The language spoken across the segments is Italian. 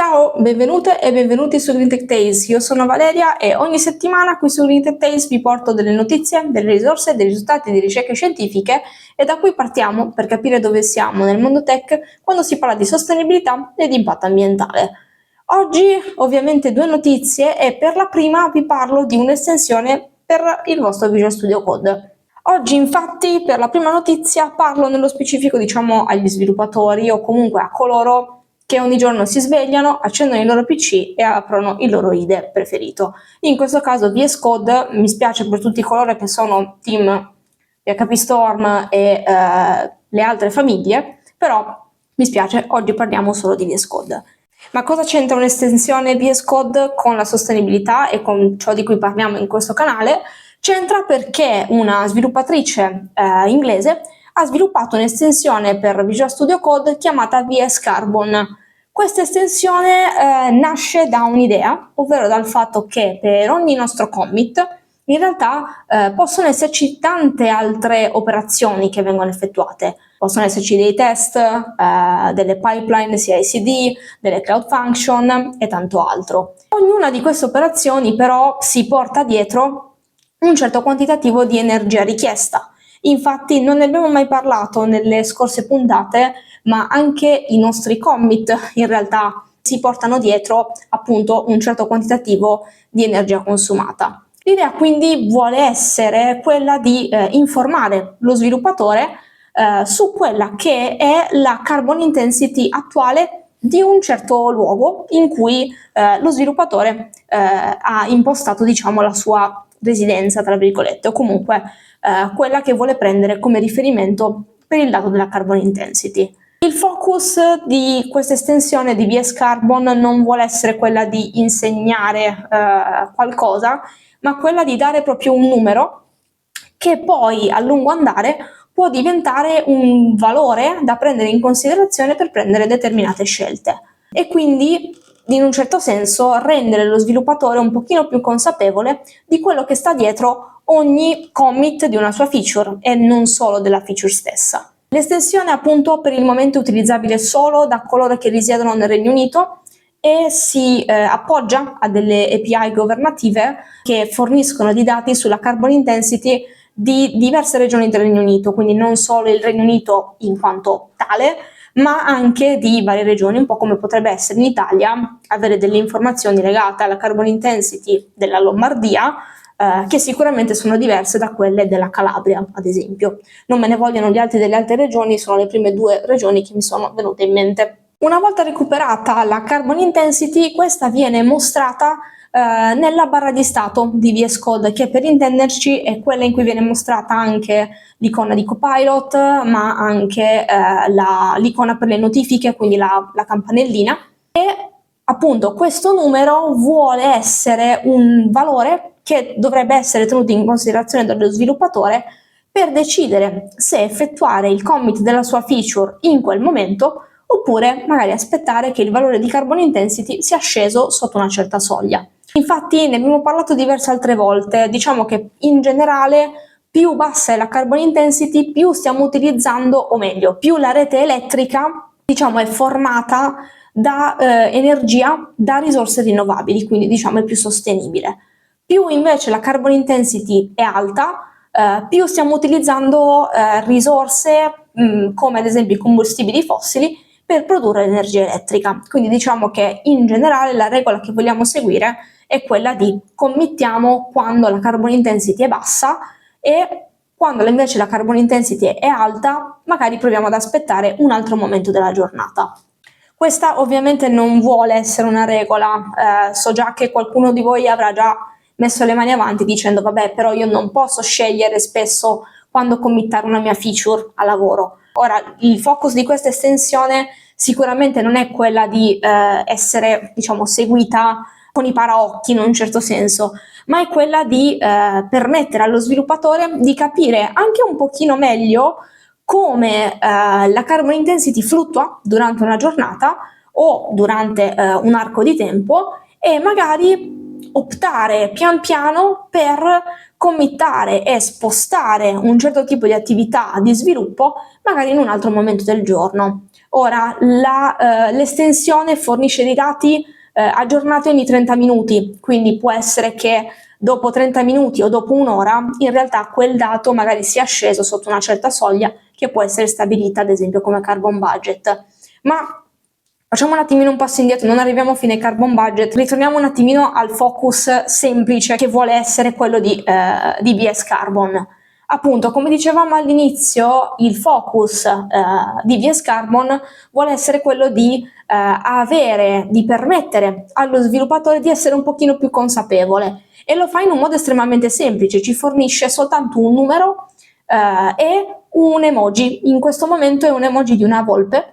Ciao, benvenute e benvenuti su Green Tech Tales. Io sono Valeria e ogni settimana qui su Green Tech Tales vi porto delle notizie, delle risorse, dei risultati di ricerche scientifiche e da qui partiamo per capire dove siamo nel mondo tech quando si parla di sostenibilità e di impatto ambientale. Oggi ovviamente due notizie e per la prima vi parlo di un'estensione per il vostro Visual Studio Code. Oggi infatti per la prima notizia parlo nello specifico agli sviluppatori o comunque a coloro che ogni giorno si svegliano, accendono il loro PC e aprono il loro IDE preferito. In questo caso VS Code, mi spiace per tutti coloro che sono team PHP Storm e le altre famiglie, però mi spiace, oggi parliamo solo di VS Code. Ma cosa c'entra un'estensione VS Code con la sostenibilità e con ciò di cui parliamo in questo canale? C'entra perché una sviluppatrice inglese ha sviluppato un'estensione per Visual Studio Code chiamata VS Carbon. Questa estensione nasce da un'idea, ovvero dal fatto che per ogni nostro commit in realtà possono esserci tante altre operazioni che vengono effettuate. Possono esserci dei test, delle pipeline CI/CD, delle cloud function e tanto altro. Ognuna di queste operazioni però si porta dietro un certo quantitativo di energia richiesta. Infatti non ne abbiamo mai parlato nelle scorse puntate, ma anche i nostri commit in realtà si portano dietro appunto un certo quantitativo di energia consumata. L'idea quindi vuole essere quella di informare lo sviluppatore su quella che è la carbon intensity attuale di un certo luogo in cui lo sviluppatore ha impostato la sua residenza, tra virgolette, o comunque quella che vuole prendere come riferimento per il dato della carbon intensity. Il focus di questa estensione di VS Carbon non vuole essere quella di insegnare qualcosa, ma quella di dare proprio un numero che poi a lungo andare può diventare un valore da prendere in considerazione per prendere determinate scelte. E quindi in un certo senso rendere lo sviluppatore un pochino più consapevole di quello che sta dietro ogni commit di una sua feature e non solo della feature stessa. L'estensione appunto per il momento è utilizzabile solo da coloro che risiedono nel Regno Unito e si appoggia a delle API governative che forniscono dei dati sulla carbon intensity di diverse regioni del Regno Unito, quindi non solo il Regno Unito in quanto tale, ma anche di varie regioni, un po' come potrebbe essere in Italia avere delle informazioni legate alla carbon intensity della Lombardia, che sicuramente sono diverse da quelle della Calabria, ad esempio. Non me ne vogliono gli altri delle altre regioni, sono le prime due regioni che mi sono venute in mente. Una volta recuperata la carbon intensity, questa viene mostrata nella barra di stato di VS Code, che per intenderci è quella in cui viene mostrata anche l'icona di Copilot, ma anche l'icona per le notifiche, quindi la campanellina. E appunto questo numero vuole essere un valore che dovrebbe essere tenuto in considerazione dallo sviluppatore per decidere se effettuare il commit della sua feature in quel momento oppure magari aspettare che il valore di carbon intensity sia sceso sotto una certa soglia. Infatti ne abbiamo parlato diverse altre volte, diciamo che in generale più bassa è la carbon intensity, più stiamo utilizzando, o meglio, più la rete elettrica è formata da energia da risorse rinnovabili, quindi è più sostenibile. Più invece la carbon intensity è alta, più stiamo utilizzando risorse come ad esempio i combustibili fossili per produrre energia elettrica. Quindi diciamo che in generale la regola che vogliamo seguire è quella di committiamo quando la carbon intensity è bassa e quando invece la carbon intensity è alta magari proviamo ad aspettare un altro momento della giornata. Questa ovviamente non vuole essere una regola, so già che qualcuno di voi avrà già messo le mani avanti dicendo vabbè però io non posso scegliere spesso quando committare una mia feature a lavoro. Ora il focus di questa estensione sicuramente non è quella di essere seguita con i paraocchi in un certo senso, ma è quella di permettere allo sviluppatore di capire anche un pochino meglio come la carbon intensity fluttua durante una giornata o durante un arco di tempo e magari optare pian piano per committare e spostare un certo tipo di attività di sviluppo magari in un altro momento del giorno. Ora, l'estensione fornisce dei dati aggiornati ogni 30 minuti, quindi può essere che dopo 30 minuti o dopo un'ora in realtà quel dato magari sia sceso sotto una certa soglia che può essere stabilita ad esempio come carbon budget. Ma facciamo un attimino un passo indietro, non arriviamo fino ai carbon budget, ritorniamo un attimino al focus semplice che vuole essere quello di VS Carbon. Appunto, come dicevamo all'inizio, il focus di VS Carbon vuole essere quello di permettere allo sviluppatore di essere un pochino più consapevole, e lo fa in un modo estremamente semplice, ci fornisce soltanto un numero e un emoji. In questo momento è un emoji di una volpe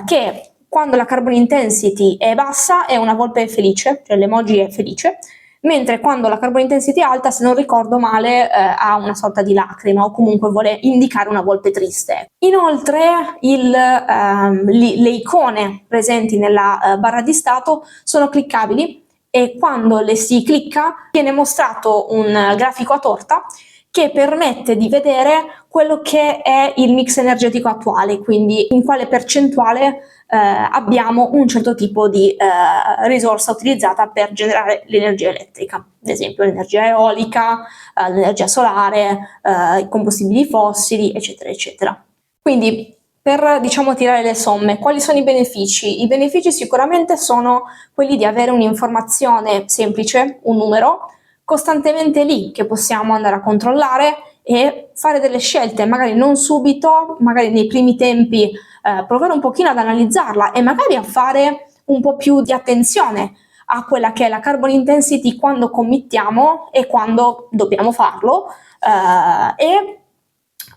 che quando la carbon intensity è bassa è una volpe felice, cioè l'emoji è felice, mentre quando la carbon intensity è alta, se non ricordo male, ha una sorta di lacrima o comunque vuole indicare una volpe triste. Inoltre le icone presenti nella barra di stato sono cliccabili e quando le si clicca viene mostrato un grafico a torta che permette di vedere quello che è il mix energetico attuale, quindi in quale percentuale abbiamo un certo tipo di risorsa utilizzata per generare l'energia elettrica, ad esempio l'energia eolica, l'energia solare, i combustibili fossili, eccetera, eccetera. Quindi, per tirare le somme, quali sono i benefici? I benefici sicuramente sono quelli di avere un'informazione semplice, un numero, costantemente lì che possiamo andare a controllare e fare delle scelte, magari non subito, magari nei primi tempi provare un pochino ad analizzarla e magari a fare un po' più di attenzione a quella che è la carbon intensity quando committiamo e quando dobbiamo farlo e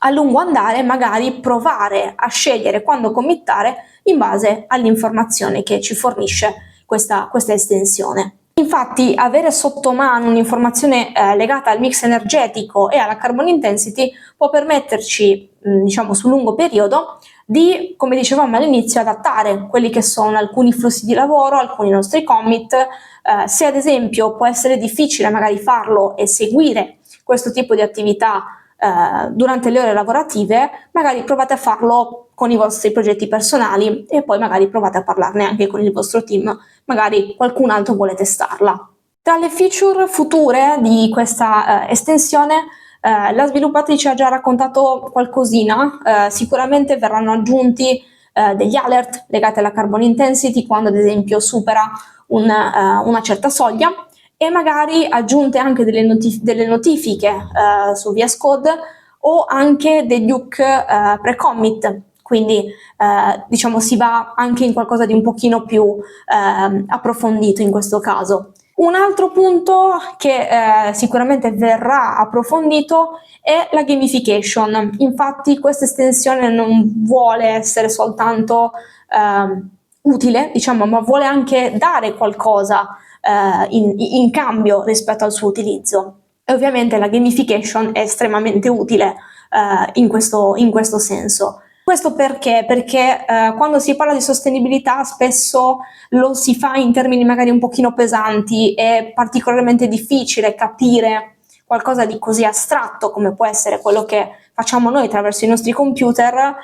a lungo andare magari provare a scegliere quando committare in base all'informazione che ci fornisce questa estensione. Infatti avere sotto mano un'informazione legata al mix energetico e alla carbon intensity può permetterci, sul lungo periodo, di, come dicevamo all'inizio, adattare quelli che sono alcuni flussi di lavoro, alcuni nostri commit. Se ad esempio può essere difficile magari farlo e seguire questo tipo di attività durante le ore lavorative, magari provate a farlo con i vostri progetti personali e poi magari provate a parlarne anche con il vostro team, magari qualcun altro vuole testarla. Tra le feature future di questa estensione, la sviluppatrice ha già raccontato qualcosina, sicuramente verranno aggiunti degli alert legati alla carbon intensity quando ad esempio supera una certa soglia, e magari aggiunte anche delle notifiche su VS Code o anche degli hook pre-commit, quindi si va anche in qualcosa di un pochino più approfondito in questo caso. Un altro punto che sicuramente verrà approfondito è la gamification. Infatti questa estensione non vuole essere soltanto utile, ma vuole anche dare qualcosa in cambio rispetto al suo utilizzo. E ovviamente la gamification è estremamente utile in questo senso. Questo perché? Perché quando si parla di sostenibilità spesso lo si fa in termini magari un pochino pesanti, è particolarmente difficile capire qualcosa di così astratto come può essere quello che facciamo noi attraverso i nostri computer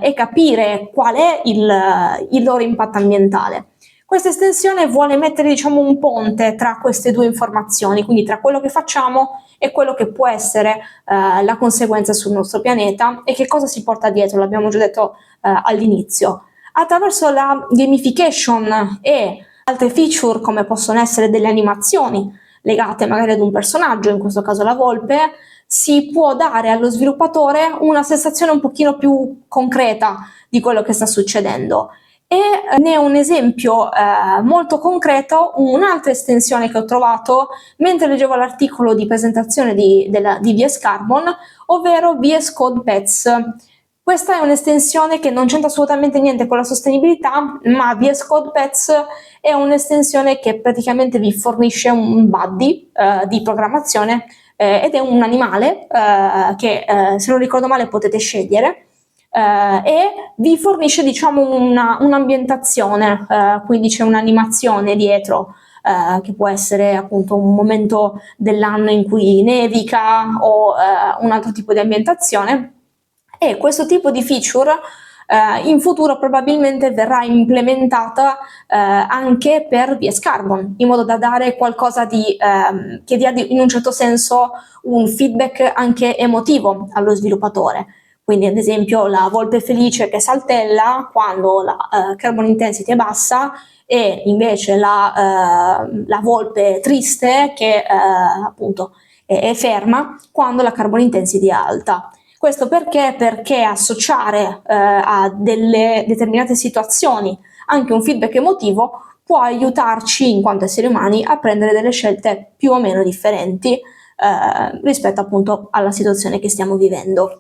e capire qual è il loro impatto ambientale. Questa estensione vuole mettere un ponte tra queste due informazioni, quindi tra quello che facciamo e quello che può essere la conseguenza sul nostro pianeta e che cosa si porta dietro, l'abbiamo già detto all'inizio. Attraverso la gamification e altre feature come possono essere delle animazioni legate magari ad un personaggio, in questo caso la volpe, si può dare allo sviluppatore una sensazione un pochino più concreta di quello che sta succedendo. E ne è un esempio molto concreto un'altra estensione che ho trovato mentre leggevo l'articolo di presentazione di VS Carbon, ovvero VS Code Pets. Questa è un'estensione che non c'entra assolutamente niente con la sostenibilità, ma VS Code Pets è un'estensione che praticamente vi fornisce un buddy di programmazione ed è un animale che se non ricordo male potete scegliere. E vi fornisce un'ambientazione, quindi c'è un'animazione dietro che può essere appunto un momento dell'anno in cui nevica o un altro tipo di ambientazione, e questo tipo di feature in futuro probabilmente verrà implementata anche per VS Carbon, in modo da dare qualcosa che dia in un certo senso un feedback anche emotivo allo sviluppatore. Quindi ad esempio la volpe felice che saltella quando la carbon intensity è bassa, e invece la volpe triste che appunto è ferma quando la carbon intensity è alta. Questo perché? Perché associare a delle determinate situazioni anche un feedback emotivo può aiutarci in quanto esseri umani a prendere delle scelte più o meno differenti rispetto appunto alla situazione che stiamo vivendo.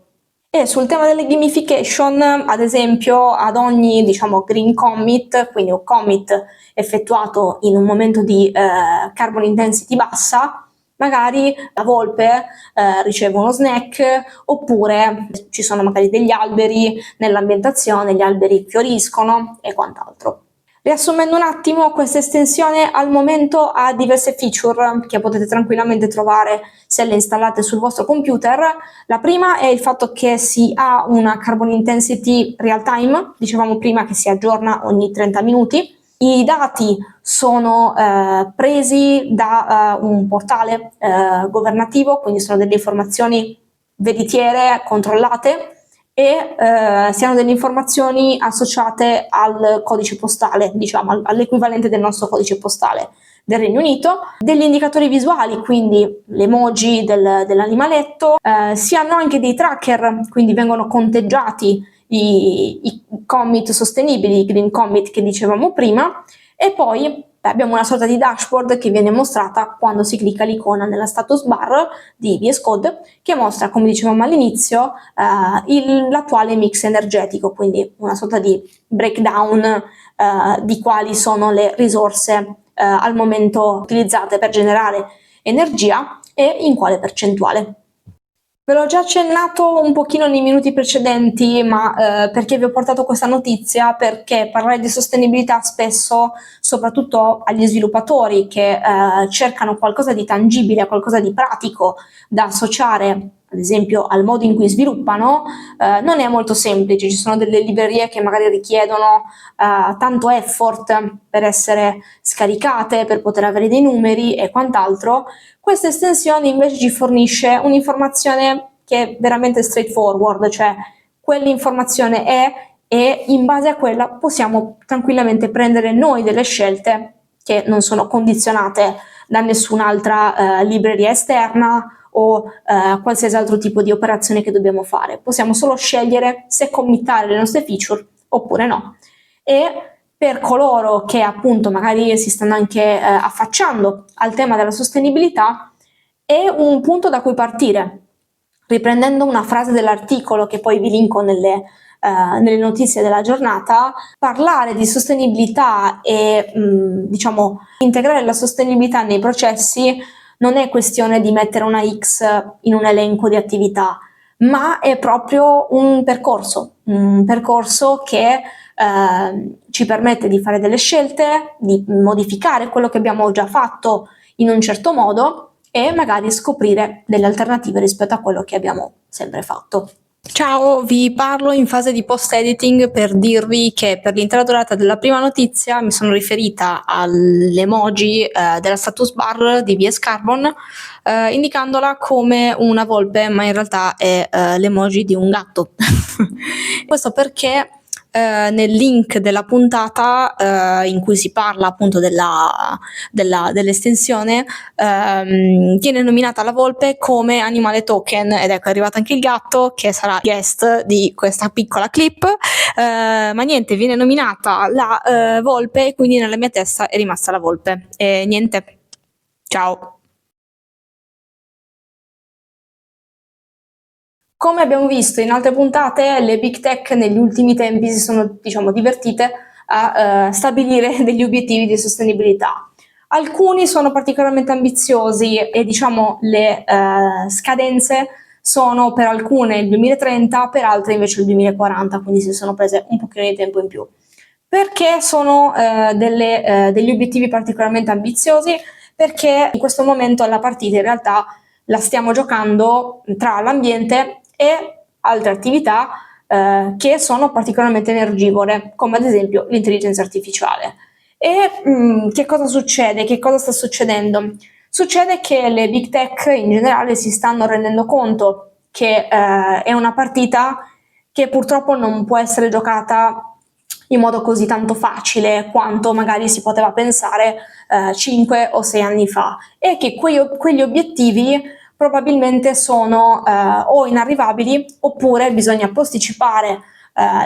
E sul tema delle gamification, ad esempio, ad ogni green commit, quindi un commit effettuato in un momento di carbon intensity bassa, magari la volpe riceve uno snack, oppure ci sono magari degli alberi nell'ambientazione, gli alberi fioriscono e quant'altro. Riassumendo un attimo, questa estensione al momento ha diverse feature che potete tranquillamente trovare se le installate sul vostro computer. La prima è il fatto che si ha una carbon intensity real time, dicevamo prima che si aggiorna ogni 30 minuti. I dati sono presi da un portale governativo, quindi sono delle informazioni veritiere, controllate, e siano delle informazioni associate al codice postale, diciamo all'equivalente del nostro codice postale del Regno Unito, degli indicatori visuali, quindi l'emoji dell'animaletto, si hanno anche dei tracker, quindi vengono conteggiati i commit sostenibili, i green commit che dicevamo prima, e poi abbiamo una sorta di dashboard che viene mostrata quando si clicca l'icona nella status bar di VS Code, che mostra, come dicevamo all'inizio, l'attuale mix energetico, quindi una sorta di breakdown di quali sono le risorse al momento utilizzate per generare energia e in quale percentuale. Ve l'ho già accennato un pochino nei minuti precedenti, ma perché vi ho portato questa notizia? Perché parlare di sostenibilità spesso, soprattutto agli sviluppatori che cercano qualcosa di tangibile, qualcosa di pratico da associare ad esempio al modo in cui sviluppano, non è molto semplice. Ci sono delle librerie che magari richiedono tanto effort per essere scaricate, per poter avere dei numeri e quant'altro. Questa estensione invece ci fornisce un'informazione che è veramente straightforward, cioè quell'informazione è, e in base a quella possiamo tranquillamente prendere noi delle scelte che non sono condizionate da nessun'altra libreria esterna o qualsiasi altro tipo di operazione che dobbiamo fare. Possiamo solo scegliere se committare le nostre feature oppure no. E per coloro che appunto magari si stanno anche affacciando al tema della sostenibilità, è un punto da cui partire. Riprendendo una frase dell'articolo che poi vi linko nelle notizie della giornata, parlare di sostenibilità e integrare la sostenibilità nei processi non è questione di mettere una X in un elenco di attività, ma è proprio un percorso che ci permette di fare delle scelte, di modificare quello che abbiamo già fatto in un certo modo e magari scoprire delle alternative rispetto a quello che abbiamo sempre fatto. Ciao, vi parlo in fase di post-editing per dirvi che per l'intera durata della prima notizia mi sono riferita all'emoji della status bar di VS Carbon, indicandola come una volpe, ma in realtà è l'emoji di un gatto. Questo perché nel link della puntata in cui si parla appunto dell'estensione viene nominata la volpe come animale token, ed ecco è arrivato anche il gatto che sarà guest di questa piccola clip, ma niente, viene nominata la volpe e quindi nella mia testa è rimasta la volpe e niente, ciao. Come abbiamo visto in altre puntate, le big tech negli ultimi tempi si sono, divertite a stabilire degli obiettivi di sostenibilità. Alcuni sono particolarmente ambiziosi e le scadenze sono per alcune il 2030, per altre invece il 2040, quindi si sono prese un pochino di tempo in più. Perché sono degli obiettivi particolarmente ambiziosi? Perché in questo momento la partita in realtà la stiamo giocando tra l'ambiente e altre attività che sono particolarmente energivore, come ad esempio l'intelligenza artificiale. E che cosa succede? Che cosa sta succedendo? Succede che le big tech in generale si stanno rendendo conto che è una partita che purtroppo non può essere giocata in modo così tanto facile quanto magari si poteva pensare 5 o 6 anni fa, e che quegli obiettivi probabilmente sono o inarrivabili oppure bisogna posticipare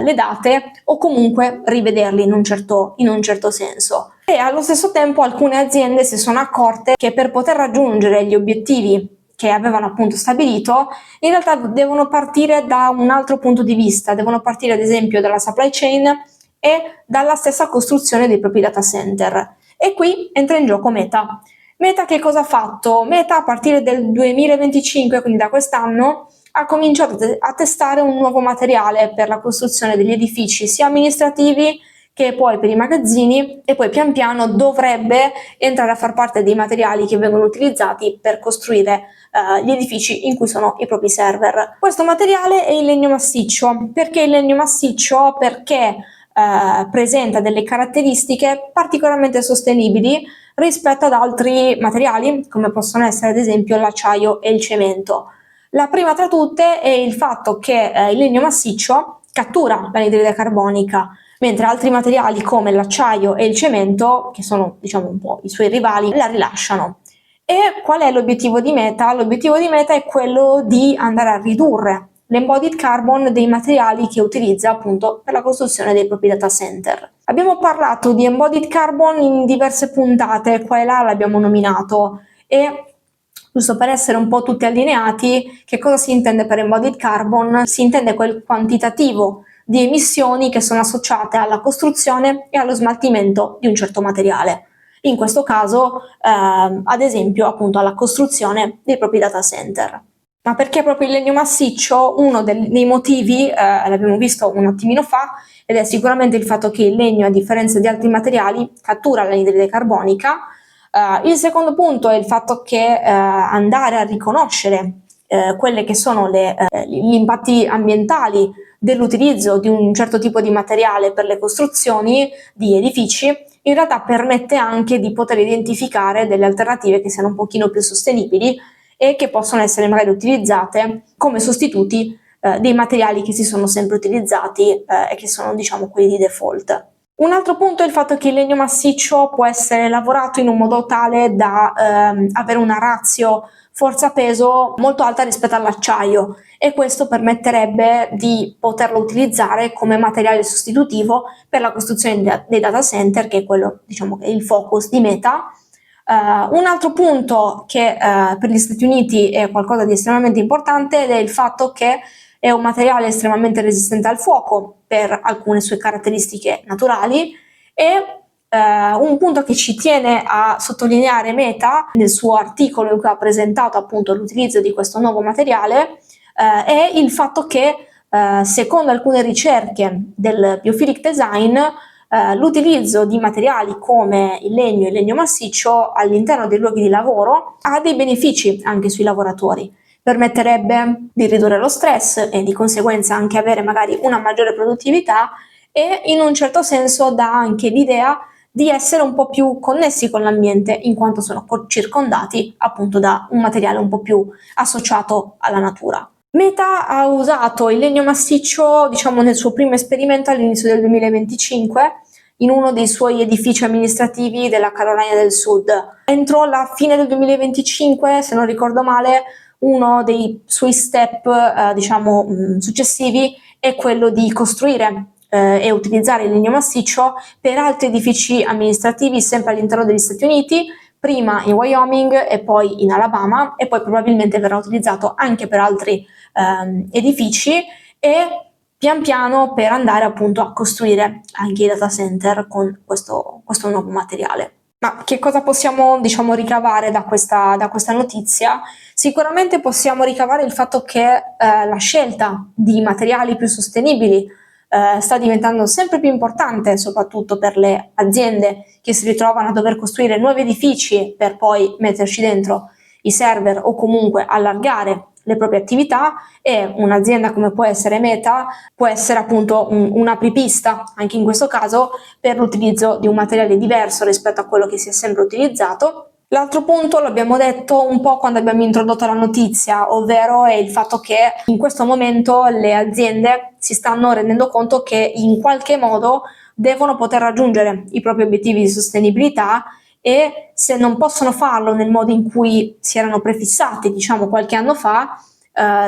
le date o comunque rivederli in un certo senso. E allo stesso tempo alcune aziende si sono accorte che per poter raggiungere gli obiettivi che avevano appunto stabilito, in realtà devono partire da un altro punto di vista, devono partire ad esempio dalla supply chain e dalla stessa costruzione dei propri data center. E qui entra in gioco Meta. Meta che cosa ha fatto? Meta a partire del 2025, quindi da quest'anno, ha cominciato a testare un nuovo materiale per la costruzione degli edifici sia amministrativi che poi per i magazzini, e poi pian piano dovrebbe entrare a far parte dei materiali che vengono utilizzati per costruire gli edifici in cui sono i propri server. Questo materiale è il legno massiccio. Perché il legno massiccio? Perché presenta delle caratteristiche particolarmente sostenibili rispetto ad altri materiali, come possono essere ad esempio l'acciaio e il cemento. La prima tra tutte è il fatto che il legno massiccio cattura l'anidride carbonica, mentre altri materiali come l'acciaio e il cemento, che sono diciamo un po' i suoi rivali, la rilasciano. E qual è l'obiettivo di Meta? L'obiettivo di Meta è quello di andare a ridurre l'embodied carbon dei materiali che utilizza appunto per la costruzione dei propri data center. Abbiamo parlato di embodied carbon in diverse puntate, qua e là l'abbiamo nominato, e giusto per essere un po' tutti allineati, che cosa si intende per embodied carbon? Si intende quel quantitativo di emissioni che sono associate alla costruzione e allo smaltimento di un certo materiale. In questo caso, ad esempio, appunto alla costruzione dei propri data center. Ma perché proprio il legno massiccio? Uno dei motivi, l'abbiamo visto un attimino fa, ed è sicuramente il fatto che il legno, a differenza di altri materiali, cattura l'anidride carbonica. Il secondo punto è il fatto che andare a riconoscere quelle che sono gli impatti ambientali dell'utilizzo di un certo tipo di materiale per le costruzioni di edifici, in realtà permette anche di poter identificare delle alternative che siano un pochino più sostenibili e che possono essere magari utilizzate come sostituti dei materiali che si sono sempre utilizzati e che sono diciamo quelli di default. Un altro punto è il fatto che il legno massiccio può essere lavorato in un modo tale da avere una ratio forza-peso molto alta rispetto all'acciaio, e questo permetterebbe di poterlo utilizzare come materiale sostitutivo per la costruzione dei data center, che è quello, diciamo, che è il focus di Meta. Un altro punto che per gli Stati Uniti è qualcosa di estremamente importante ed è il fatto che è un materiale estremamente resistente al fuoco per alcune sue caratteristiche naturali, e un punto che ci tiene a sottolineare Meta nel suo articolo in cui ha presentato appunto l'utilizzo di questo nuovo materiale è il fatto che secondo alcune ricerche del biophilic design l'utilizzo di materiali come il legno massiccio all'interno dei luoghi di lavoro ha dei benefici anche sui lavoratori. Permetterebbe di ridurre lo stress e di conseguenza anche avere magari una maggiore produttività, e in un certo senso dà anche l'idea di essere un po' più connessi con l'ambiente, in quanto sono circondati appunto da un materiale un po' più associato alla natura. Meta ha usato il legno massiccio, diciamo, nel suo primo esperimento all'inizio del 2025 in uno dei suoi edifici amministrativi della Carolina del Sud. Entro la fine del 2025, se non ricordo male, uno dei suoi step, successivi è quello di costruire e utilizzare il legno massiccio per altri edifici amministrativi sempre all'interno degli Stati Uniti, prima in Wyoming e poi in Alabama, e poi probabilmente verrà utilizzato anche per altri edifici, e pian piano per andare appunto a costruire anche i data center con questo nuovo materiale. Ma che cosa possiamo, diciamo, ricavare da questa notizia? Sicuramente possiamo ricavare il fatto che la scelta di materiali più sostenibili sta diventando sempre più importante, soprattutto per le aziende che si ritrovano a dover costruire nuovi edifici per poi metterci dentro i server o comunque allargare le proprie attività, e un'azienda come può essere Meta può essere appunto un apripista anche in questo caso per l'utilizzo di un materiale diverso rispetto a quello che si è sempre utilizzato. L'altro punto l'abbiamo detto un po' quando abbiamo introdotto la notizia, ovvero è il fatto che in questo momento le aziende si stanno rendendo conto che in qualche modo devono poter raggiungere i propri obiettivi di sostenibilità, e se non possono farlo nel modo in cui si erano prefissati, diciamo qualche anno fa,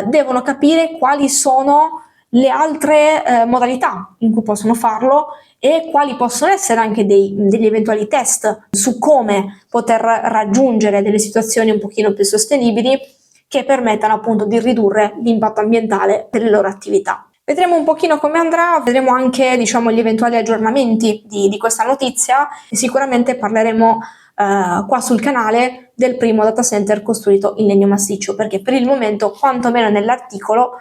devono capire quali sono le altre modalità in cui possono farlo e quali possono essere anche degli eventuali test su come poter raggiungere delle situazioni un pochino più sostenibili che permettano appunto di ridurre l'impatto ambientale delle loro attività. Vedremo un pochino come andrà, vedremo anche diciamo, gli eventuali aggiornamenti di questa notizia, e sicuramente parleremo qua sul canale del primo data center costruito in legno massiccio, perché per il momento, quantomeno nell'articolo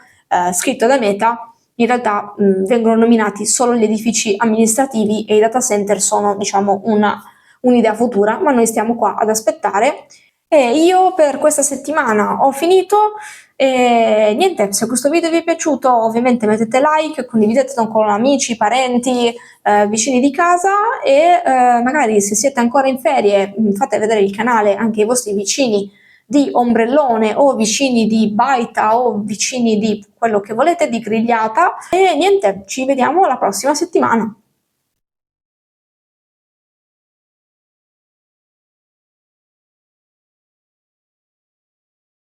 scritto da Meta, in realtà vengono nominati solo gli edifici amministrativi e i data center sono diciamo un'idea futura, ma noi stiamo qua ad aspettare. E io per questa settimana ho finito. E niente, se questo video vi è piaciuto ovviamente mettete like, condividetelo con amici, parenti, vicini di casa, e magari se siete ancora in ferie fate vedere il canale anche ai vostri vicini di ombrellone o vicini di baita o vicini di quello che volete, di grigliata. E niente, ci vediamo la prossima settimana.